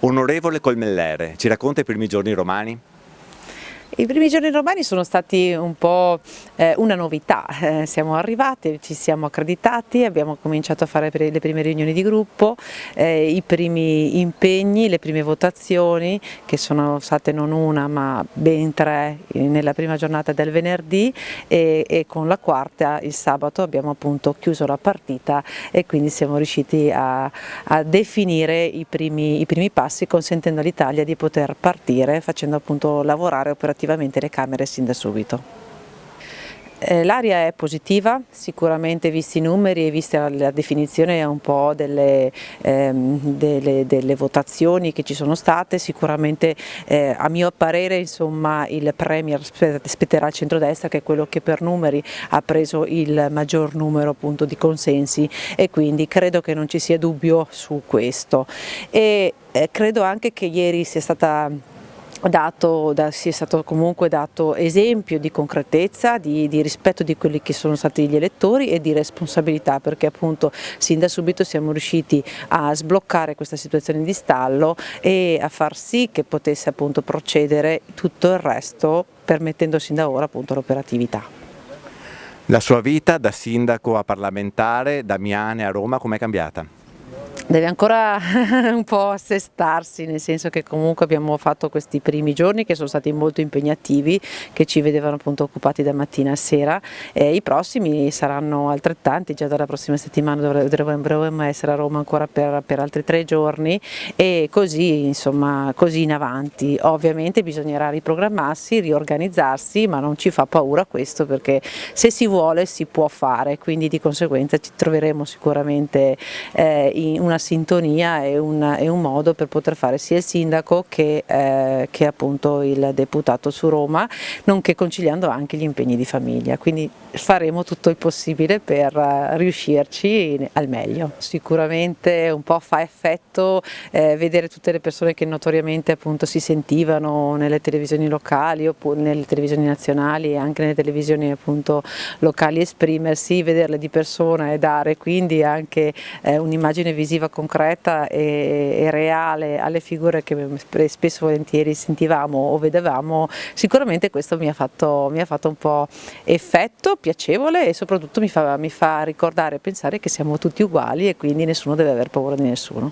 Onorevole Colmellere, ci racconta i primi giorni romani? I primi giorni romani sono stati un po' una novità, siamo arrivati, ci siamo accreditati, abbiamo cominciato a fare le prime riunioni di gruppo, i primi impegni, le prime votazioni che sono state non una ma ben tre nella prima giornata del venerdì e con la quarta il sabato abbiamo appunto chiuso la partita e quindi siamo riusciti a definire i primi passi, consentendo all'Italia di poter partire facendo appunto lavorare operativamente le camere sin da subito. L'aria è positiva, sicuramente visti i numeri e vista la definizione un po' delle votazioni che ci sono state, sicuramente a mio parere insomma, il Premier spetterà al centrodestra, che è quello che per numeri ha preso il maggior numero appunto di consensi, e quindi credo che non ci sia dubbio su questo. E credo anche che ieri sia stato comunque dato esempio di concretezza, di rispetto di quelli che sono stati gli elettori e di responsabilità, perché appunto sin da subito siamo riusciti a sbloccare questa situazione di stallo e a far sì che potesse appunto procedere tutto il resto, permettendo sin da ora appunto l'operatività. La sua vita da sindaco a parlamentare, da Miane a Roma, com'è cambiata? Deve ancora un po' assestarsi, nel senso che comunque abbiamo fatto questi primi giorni che sono stati molto impegnativi, che ci vedevano appunto occupati da mattina a sera, e i prossimi saranno altrettanti. Già dalla prossima settimana dovremmo essere a Roma ancora per altri 3 giorni e così insomma così in avanti. Ovviamente bisognerà riprogrammarsi, riorganizzarsi, ma non ci fa paura questo, perché se si vuole si può fare, quindi di conseguenza ci troveremo sicuramente in una sintonia e un modo per poter fare sia il sindaco che appunto il deputato su Roma, nonché conciliando anche gli impegni di famiglia, quindi faremo tutto il possibile per riuscirci al meglio. Sicuramente un po' fa effetto vedere tutte le persone che notoriamente appunto si sentivano nelle televisioni locali oppure nelle televisioni nazionali e anche nelle televisioni appunto locali esprimersi, vederle di persona e dare quindi anche un'immagine visiva concreta e reale alle figure che spesso e volentieri sentivamo o vedevamo. Sicuramente questo mi ha fatto un po' effetto, piacevole, e soprattutto mi fa ricordare e pensare che siamo tutti uguali e quindi nessuno deve aver paura di nessuno.